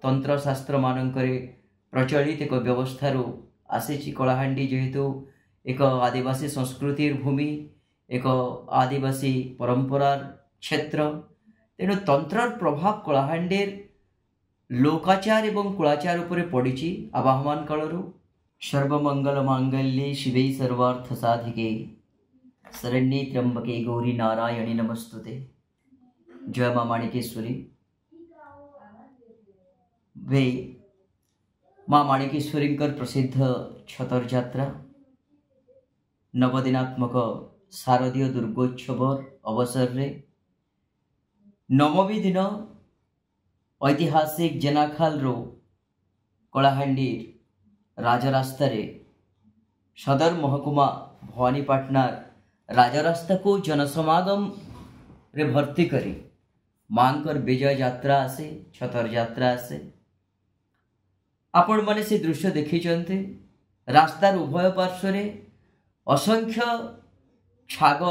तंत्रशास्त्र मानकरे प्रचलित एक व्यवस्थारू आसी कलाहांडी जेहेतु एक आदिवासी संस्कृतिर भूमि एक आदिवासी परंपरार क्षेत्र तेणु तंत्रर प्रभाव कलाहांडीर लोकाचार एवं कुलाचार उपरे पड़ी आवाहमान कालरू सर्वमंगल मांगल्ये शिवे सर्वार्थ साधिके शरण्ये त्र्यंबके गौरी नारायणी नमस्तुते। जय मां माणिकेश्वरी। वे मां माणिकेश्वरी प्रसिद्ध छतर यात्रा नवदिनात्मक शारदीय दुर्गोत्सव अवसर रे नवमी दिन ऐतिहासिक जेनाखाल रो कलाहांडी राजरास्ता रे सदर महकुमा भवानीपाटनार राजरास्ता को जनसमागम रे भर्ती करी मांकर विजय यात्रा आसे छतर यात्रा आसे। आपण माने से दृश्य देखी रास्तार उभय पार्श्व रे असंख्य छाग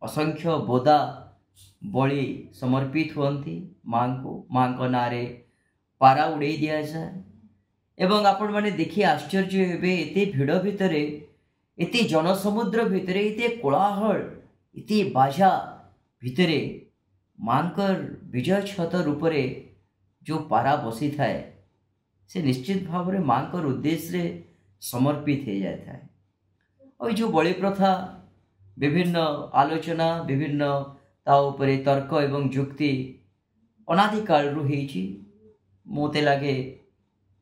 असंख्य बोदा बलि समर्पित होती मां को मां को नारे पारा उड़े दिया जाए एवं आपण माने देखी आश्चर्य हेबे एते भिड़ भितरे एते जनसमुद्र भितरे एते कोलाहल एते बाजा भितरे मांकर विजय छतर उपरे जो पारा बसी थाए से निश्चित भाव में मांकर उद्देश्य रे समर्पित हो जाता है। और जो बलि प्रथा विभिन्न आलोचना विभिन्न ताऊपरे तर्क एवं जुक्ति अनादिकाल रु होईची मोते लगे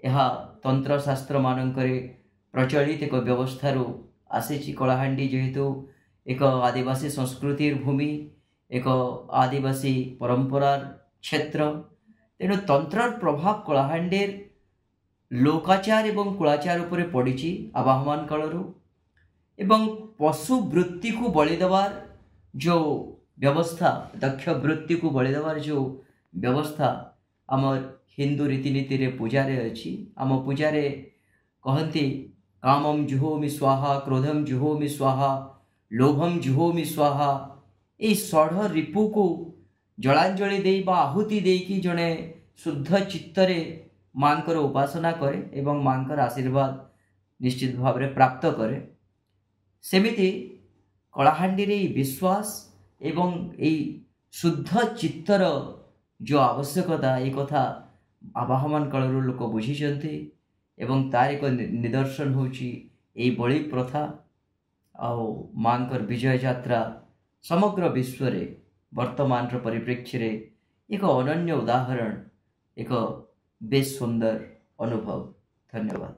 यह तंत्रशास्त्र मानकरे प्रचलित एक व्यवस्थारू आसी कलाहांडी जेहेतु एक आदिवासी संस्कृतिर भूमि एक आदिवासी परंपरार क्षेत्र तेणु तंत्रर प्रभाव कलाहांडीर लोकाचार एवं कुलाचार उपरे पड़ी आवाहमान कालरू एवं पशु वृत्ति को बलि देवार जो व्यवस्था दक्ष वृत्ति को बलि देवार जो व्यवस्था आमर हिंदू रीतिनीति रे पूजारे अच्छी आम पूजारे कहती कामम जुहोमि स्वाहा क्रोधम जुहोमि स्वाहा लोभम जुहोमि स्वाहा ये षढ़ रिपु को जलांजलि दे आहुति देकी जड़े शुद्ध चित्तरे मांकर उपासना करे एवं मांकर आशीर्वाद निश्चित भाव में प्राप्त करे सेमिति कलाहांडी रे विश्वास एवं यही शुद्ध चित्तर जो आवश्यकता एक कथा आवाहमान कालरू लोक बुझीचंती एवं तार एक निदर्शन होची एई बलि प्रथा आउ मांकर विजय यात्रा समग्र विश्व रे वर्तमान परिप्रेक्षी रे एक अनन्य उदाहरण एक बेस सुंदर अनुभव। धन्यवाद।